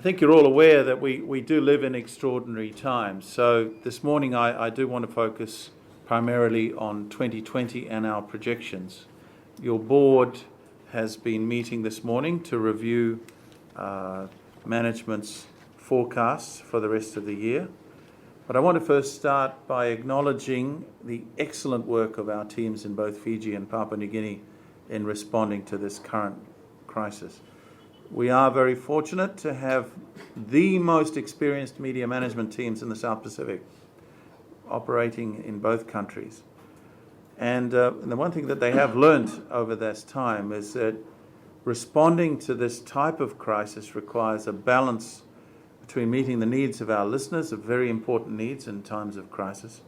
I think you're all aware that we do live in extraordinary times. So this morning I do want to focus primarily on 2020 and our projections. Your board has been meeting this morning to review management's forecasts for the rest of the year. But I want to first start by acknowledging the excellent work of our teams in both Fiji and Papua New Guinea in responding to this current crisis. We are very fortunate to have the most experienced media management teams in the South Pacific operating in both countries. And the one thing that they have learnt over this time is that responding to this type of crisis requires a balance between meeting the needs of our listeners, of very important needs in times of crisis,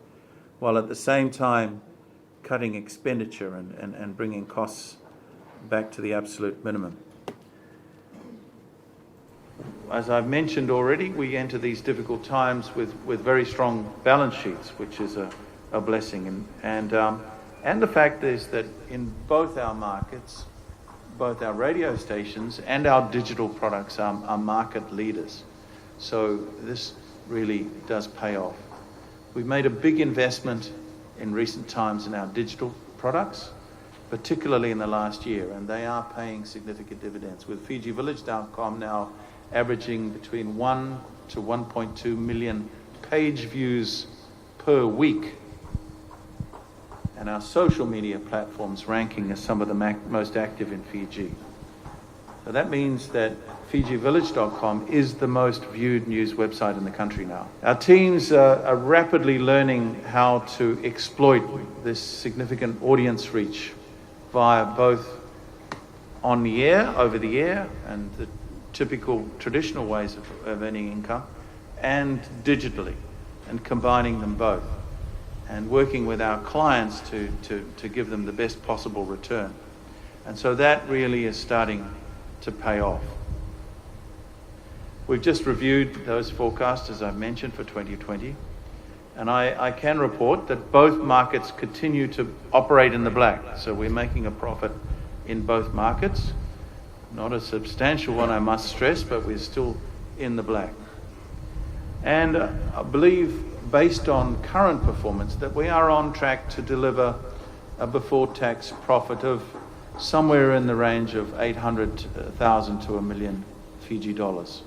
while at the same time cutting expenditure and bringing costs back to the absolute minimum. As I've mentioned already, we enter these difficult times with very strong balance sheets, which is a blessing. And the fact is that in both our markets, both our radio stations and our digital products are market leaders. So this really does pay off. We've made a big investment in recent times in our digital products, particularly in the last year, and they are paying significant dividends, with Fijivillage.com now averaging between 1 to 1.2 million page views per week, and our social media platforms ranking as some of the most active in Fiji. So that means that Fijivillage.com is the most viewed news website in the country now. Our teams are rapidly learning how to exploit this significant audience reach via both on the air, over the air, and the typical traditional ways of earning income, and digitally, and combining them both, and working with our clients to give them the best possible return. And so that really is starting to pay off. We've just reviewed those forecasts, as I've mentioned, for 2020, and I can report that both markets continue to operate in the black. So we're making a profit in both markets. Not a substantial one, I must stress, but we're still in the black. And I believe, based on current performance, that we are on track to deliver a before-tax profit of somewhere in the range of 800,000 to $1 million Fiji dollars.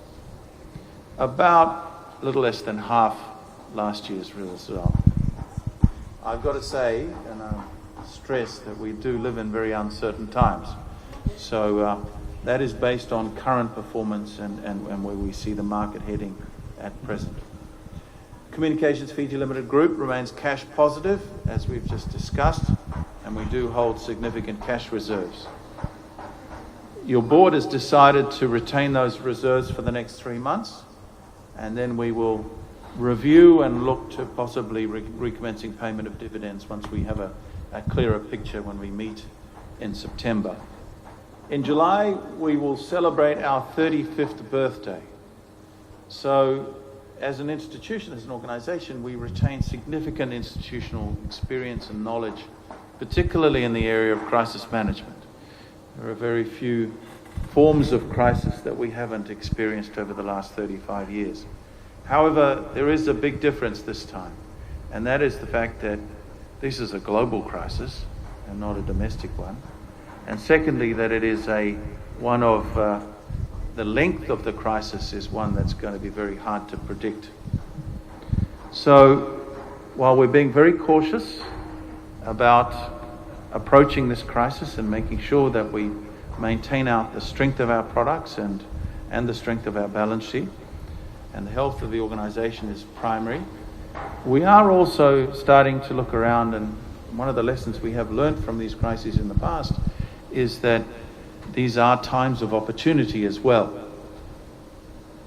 About a little less than half last year's result. I've got to say, and I stress, that we do live in very uncertain times. So that is based on current performance and where we see the market heading at present. Communications Fiji Limited Group remains cash positive, as we've just discussed, and we do hold significant cash reserves. Your board has decided to retain those reserves for the next 3 months, and then we will review and look to possibly recommencing payment of dividends once we have a clearer picture when we meet in September. In July, we will celebrate our 35th birthday. So, as an institution, as an organisation, we retain significant institutional experience and knowledge, particularly in the area of crisis management. There are very few forms of crisis that we haven't experienced over the last 35 years. However, there is a big difference this time, and that is the fact that this is a global crisis and not a domestic one. And secondly, that it is one of the length of the crisis is one that's going to be very hard to predict. So, while we're being very cautious about approaching this crisis and making sure that we maintain the strength of our products and the strength of our balance sheet, and the health of the organisation is primary, we are also starting to look around, and one of the lessons we have learned from these crises in the past is that these are times of opportunity as well.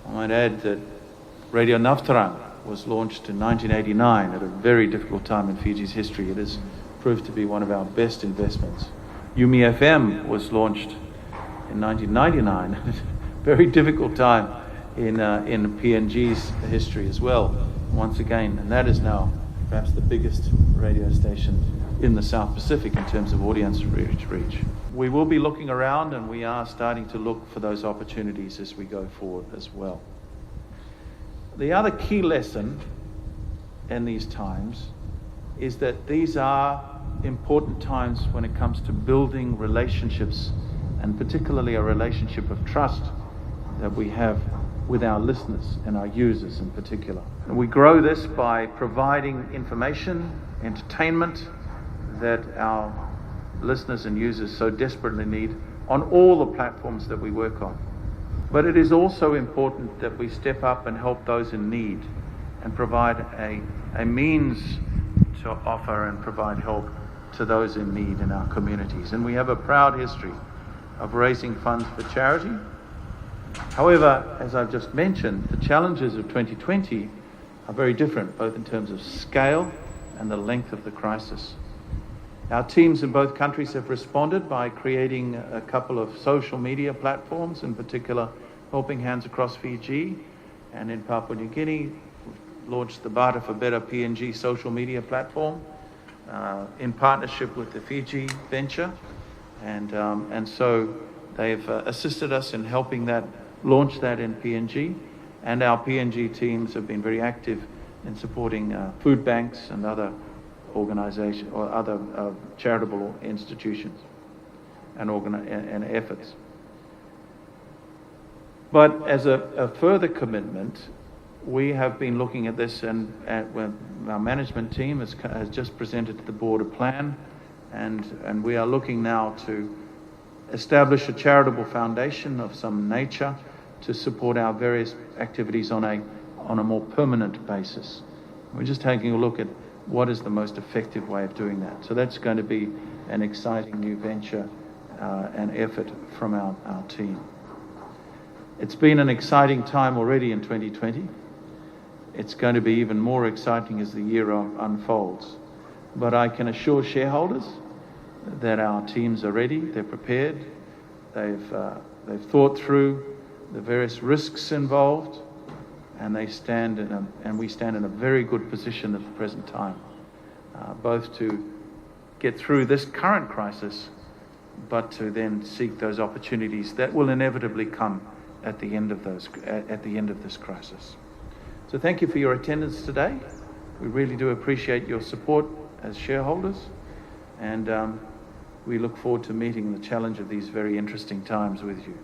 I might add that Radio Navtarang was launched in 1989 at a very difficult time in Fiji's history. It has proved to be one of our best investments. Viti FM was launched in 1999 at a very difficult time in PNG's history as well, once again, and that is now perhaps the biggest radio station in the South Pacific in terms of audience reach. We will be looking around, and we are starting to look for those opportunities as we go forward as well. The other key lesson in these times is that these are important times when it comes to building relationships, and particularly a relationship of trust that we have with our listeners and our users in particular. And we grow this by providing information, entertainment that our listeners and users so desperately need on all the platforms that we work on. But it is also important that we step up and help those in need and provide a means to offer and provide help to those in need in our communities. And we have a proud history of raising funds for charity. However, as I've just mentioned, the challenges of 2020 are very different, both in terms of scale and the length of the crisis. Our teams in both countries have responded by creating a couple of social media platforms, in particular Helping Hands Across Fiji, and in Papua New Guinea launched the Barter for Better PNG social media platform in partnership with the Fiji venture, and so they've assisted us in helping that launch that in PNG, and our PNG teams have been very active in supporting food banks and other organizations or other charitable institutions and efforts. But as a further commitment, we have been looking at this, and our management team has just presented to the board a plan, and we are looking now to establish a charitable foundation of some nature to support our various activities on a more permanent basis. We're just taking a look at what is the most effective way of doing that. So that's going to be an exciting new venture and effort from our team. It's been an exciting time already in 2020. It's going to be even more exciting as the year unfolds. But I can assure shareholders that our teams are ready, they're prepared, they've thought through the various risks involved, and we stand in a very good position at the present time, both to get through this current crisis, but to then seek those opportunities that will inevitably come at the end of this crisis. So thank you for your attendance today. We really do appreciate your support as shareholders, and we look forward to meeting the challenge of these very interesting times with you.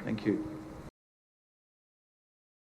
Thank you.